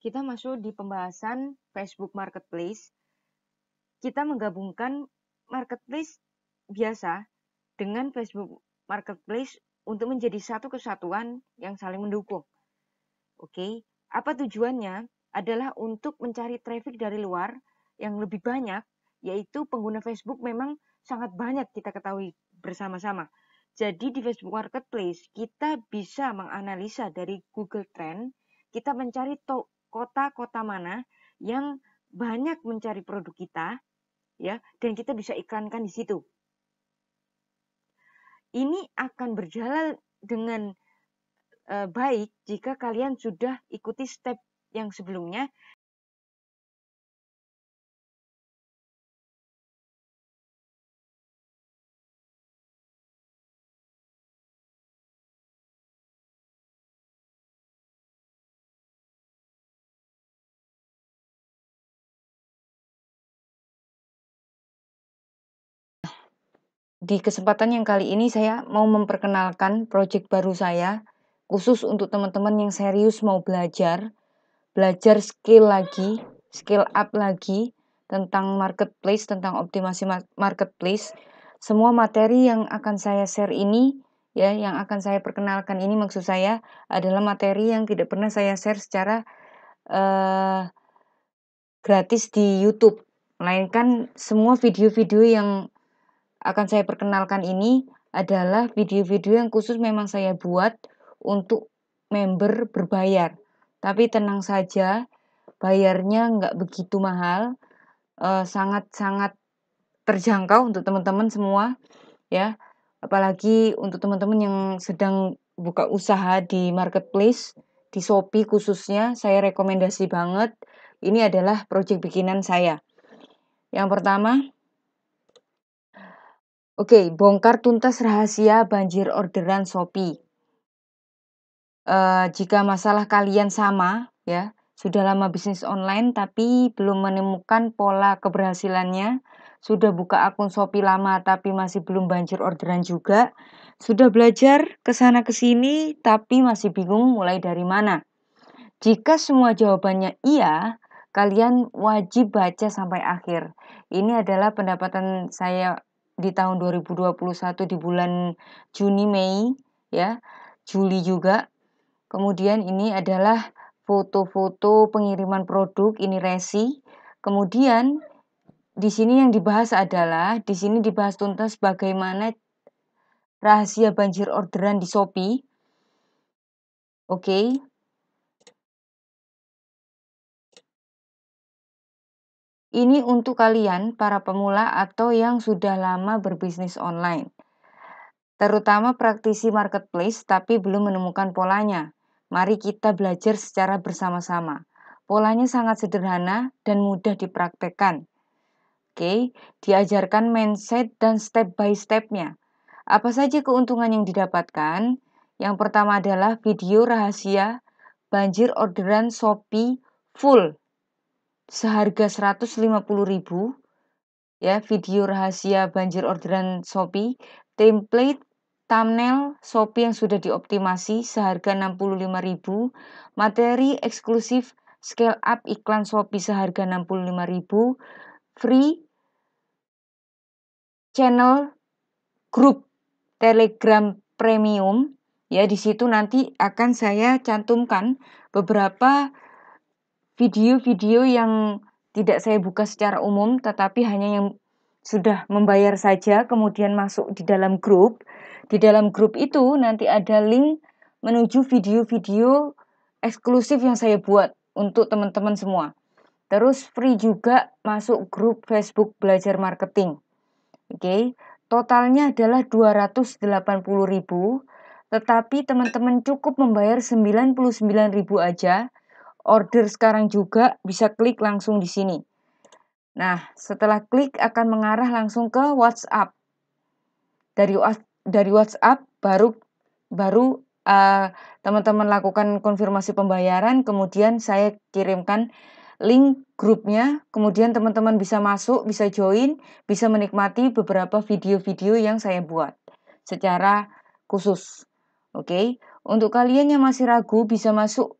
kita masuk di pembahasan Facebook Marketplace. Kita menggabungkan Marketplace biasa dengan Facebook Marketplace untuk menjadi satu kesatuan yang saling mendukung. Oke, apa tujuannya? Adalah untuk mencari traffic dari luar yang lebih banyak, yaitu pengguna Facebook memang sangat banyak kita ketahui bersama-sama. Jadi di Facebook Marketplace kita bisa menganalisa dari Google Trend, kita mencari kota-kota mana yang banyak mencari produk kita, ya, dan kita bisa iklankan di situ. Ini akan berjalan dengan baik jika kalian sudah ikuti step yang sebelumnya. Di kesempatan yang kali ini saya mau memperkenalkan project baru saya, khusus untuk teman-teman yang serius mau belajar skill lagi, skill up lagi tentang marketplace, tentang optimasi marketplace. Semua materi yang akan saya share ini, ya, yang akan saya perkenalkan ini maksud saya adalah materi yang tidak pernah saya share secara gratis di YouTube, melainkan semua video-video yang akan saya perkenalkan ini adalah video-video yang khusus memang saya buat untuk member berbayar. Tapi tenang saja, bayarnya nggak begitu mahal, sangat-sangat terjangkau untuk teman-teman semua, ya. Apalagi untuk teman-teman yang sedang buka usaha di marketplace, di Shopee khususnya, saya rekomendasi banget. Ini adalah project bikinan saya. Yang pertama, oke, bongkar tuntas rahasia banjir orderan Shopee. Jika masalah kalian sama, ya, sudah lama bisnis online tapi belum menemukan pola keberhasilannya, sudah buka akun Shopee lama tapi masih belum banjir orderan juga, sudah belajar ke sana ke sini tapi masih bingung mulai dari mana. Jika semua jawabannya iya, kalian wajib baca sampai akhir. Ini adalah pendapatan saya di tahun 2021 di bulan Juni, Mei, ya, Juli juga. Kemudian ini adalah foto-foto pengiriman produk, ini resi. Kemudian di sini yang dibahas adalah, di sini dibahas tuntas bagaimana rahasia banjir orderan di Shopee. Oke. Ini untuk kalian para pemula atau yang sudah lama berbisnis online. Terutama praktisi marketplace tapi belum menemukan polanya. Mari kita belajar secara bersama-sama. Polanya sangat sederhana dan mudah dipraktekkan. Oke, diajarkan mindset dan step by step-nya. Apa saja keuntungan yang didapatkan? Yang pertama adalah video rahasia banjir orderan Shopee full seharga 150.000, ya, video rahasia banjir orderan Shopee, template thumbnail Shopee yang sudah dioptimasi seharga 65.000, materi eksklusif scale up iklan Shopee seharga 65.000, free channel grup Telegram Premium, ya, di situ nanti akan saya cantumkan beberapa video-video yang tidak saya buka secara umum, tetapi hanya yang sudah membayar saja, kemudian masuk di dalam grup. Di dalam grup itu nanti ada link menuju video-video eksklusif yang saya buat untuk teman-teman semua. Terus free juga masuk grup Facebook Belajar Marketing. Oke, totalnya adalah 280.000, tetapi teman-teman cukup membayar 99.000 aja. Order sekarang juga, bisa klik langsung di sini. Nah, setelah klik akan mengarah langsung ke WhatsApp. Dari WhatsApp baru teman-teman lakukan konfirmasi pembayaran, kemudian saya kirimkan link grupnya, kemudian teman-teman bisa masuk, bisa join, bisa menikmati beberapa video-video yang saya buat secara khusus. Oke, untuk kalian yang masih ragu bisa masuk,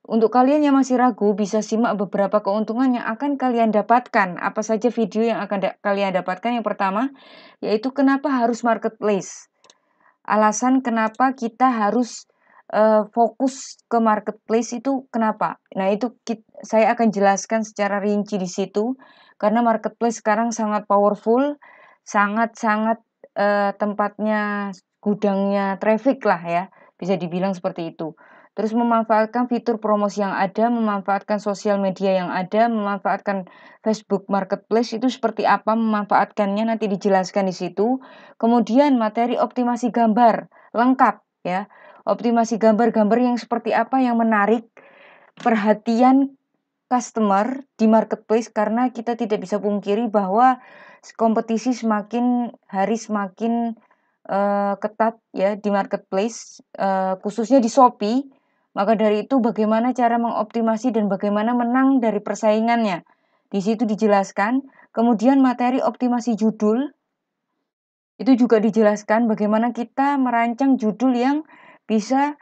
Untuk kalian yang masih ragu, bisa simak beberapa keuntungan yang akan kalian dapatkan. Apa saja video yang akan kalian dapatkan? Yang pertama, yaitu kenapa harus marketplace. Alasan kenapa kita harus fokus ke marketplace itu kenapa? Nah, itu saya akan jelaskan secara rinci di situ, karena marketplace sekarang sangat powerful, sangat-sangat tempatnya, gudangnya traffic lah ya, bisa dibilang seperti itu. Terus memanfaatkan fitur promosi yang ada, memanfaatkan sosial media yang ada, memanfaatkan Facebook Marketplace itu seperti apa memanfaatkannya, nanti dijelaskan di situ. Kemudian materi optimasi gambar lengkap ya. Optimasi gambar-gambar yang seperti apa yang menarik perhatian customer di marketplace, karena kita tidak bisa pungkiri bahwa kompetisi semakin hari semakin ketat ya di marketplace, khususnya di Shopee. Maka dari itu bagaimana cara mengoptimasi dan bagaimana menang dari persaingannya. Di situ dijelaskan. Kemudian materi optimasi judul itu juga dijelaskan bagaimana kita merancang judul yang bisa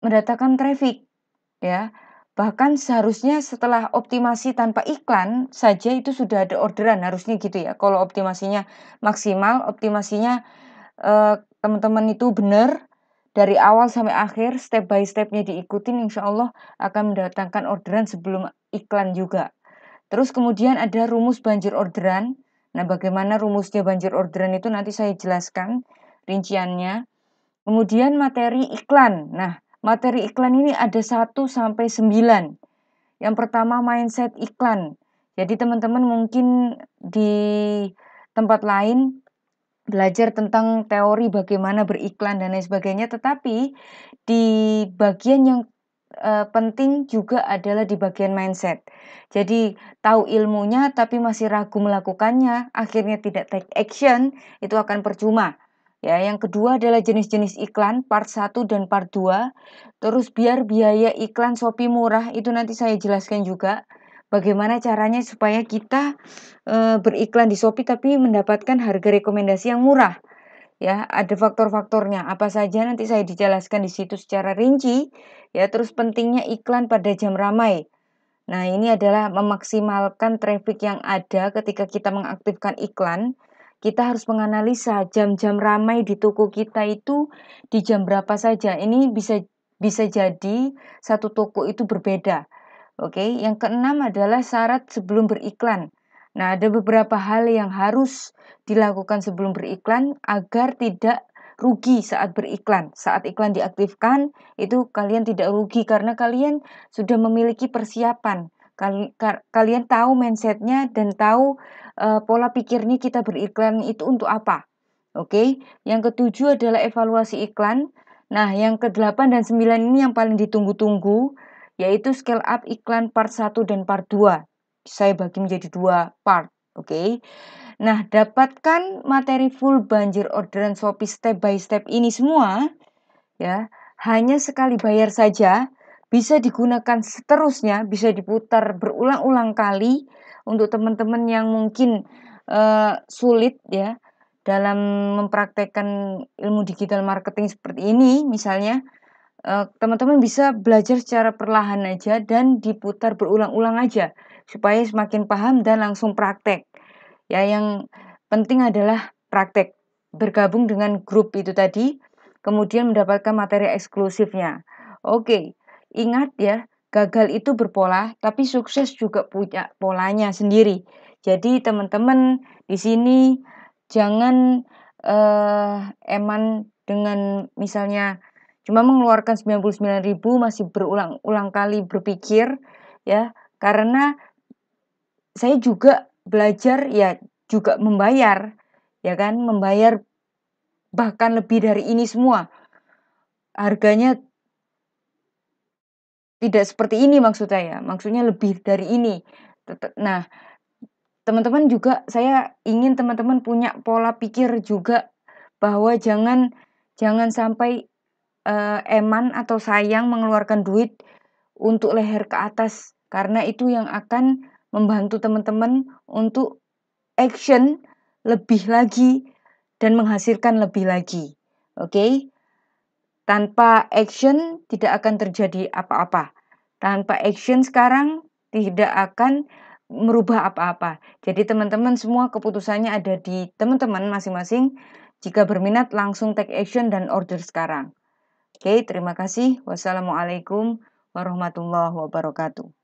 mendatangkan traffic ya. Bahkan seharusnya setelah optimasi tanpa iklan saja itu sudah ada orderan, harusnya gitu ya. Kalau optimasinya maksimal, optimasinya teman-teman itu benar dari awal sampai akhir, step by stepnya diikutin, insya Allah akan mendatangkan orderan sebelum iklan juga. Terus kemudian ada rumus banjir orderan. Nah, bagaimana rumusnya banjir orderan itu nanti saya jelaskan rinciannya. Kemudian materi iklan. Nah, materi iklan ini ada 1 sampai 9. Yang pertama mindset iklan. Jadi teman-teman mungkin di tempat lain belajar tentang teori bagaimana beriklan dan lain sebagainya, tetapi di bagian yang penting juga adalah di bagian mindset. Jadi tahu ilmunya tapi masih ragu melakukannya, akhirnya tidak take action, itu akan percuma. Ya, yang kedua adalah jenis-jenis iklan part 1 dan part 2. Terus biar biaya iklan Shopee murah, itu nanti saya jelaskan juga. Bagaimana caranya supaya kita beriklan di Shopee tapi mendapatkan harga rekomendasi yang murah. Ya, ada faktor-faktornya. Apa saja nanti saya dijelaskan di situ secara rinci. Ya, terus pentingnya iklan pada jam ramai. Nah, ini adalah memaksimalkan traffic yang ada ketika kita mengaktifkan iklan. Kita harus menganalisa jam-jam ramai di toko kita itu di jam berapa saja. Ini bisa jadi satu toko itu berbeda. Oke, yang keenam adalah syarat sebelum beriklan. Nah, ada beberapa hal yang harus dilakukan sebelum beriklan agar tidak rugi saat beriklan. Saat iklan diaktifkan, itu kalian tidak rugi karena kalian sudah memiliki persiapan. Kalian tahu mindsetnya dan tahu pola pikirnya kita beriklan itu untuk apa. Oke, yang ketujuh adalah evaluasi iklan. Nah, yang ke-8 dan 9 ini yang paling ditunggu-tunggu, yaitu scale up iklan part 1 dan part 2. Saya bagi menjadi 2 part, oke. Nah, dapatkan materi full banjir orderan Shopee step by step ini semua, ya, hanya sekali bayar saja, bisa digunakan seterusnya, bisa diputar berulang-ulang kali untuk teman-teman yang mungkin sulit ya dalam mempraktekkan ilmu digital marketing seperti ini. Misalnya teman-teman bisa belajar secara perlahan aja dan diputar berulang-ulang aja supaya semakin paham dan langsung praktek. Ya, yang penting adalah praktek, bergabung dengan grup itu tadi, kemudian mendapatkan materi eksklusifnya. Oke, ingat ya, gagal itu berpola, tapi sukses juga punya polanya sendiri. Jadi teman-teman di sini jangan eman dengan misalnya cuma mengeluarkan 99.000 masih berulang-ulang kali berpikir ya, karena saya juga belajar ya juga membayar, ya kan, membayar bahkan lebih dari ini semua. Harganya tidak seperti ini maksud saya, maksudnya lebih dari ini. Nah, teman-teman juga saya ingin teman-teman punya pola pikir juga bahwa jangan sampai eman atau sayang mengeluarkan duit untuk leher ke atas, karena itu yang akan membantu teman-teman untuk action lebih lagi dan menghasilkan lebih lagi. Oke? Tanpa action tidak akan terjadi apa-apa. Tanpa action sekarang tidak akan merubah apa-apa. Jadi teman-teman semua keputusannya ada di teman-teman masing-masing. Jika berminat langsung take action dan order sekarang. Oke, terima kasih. Wassalamualaikum warahmatullahi wabarakatuh.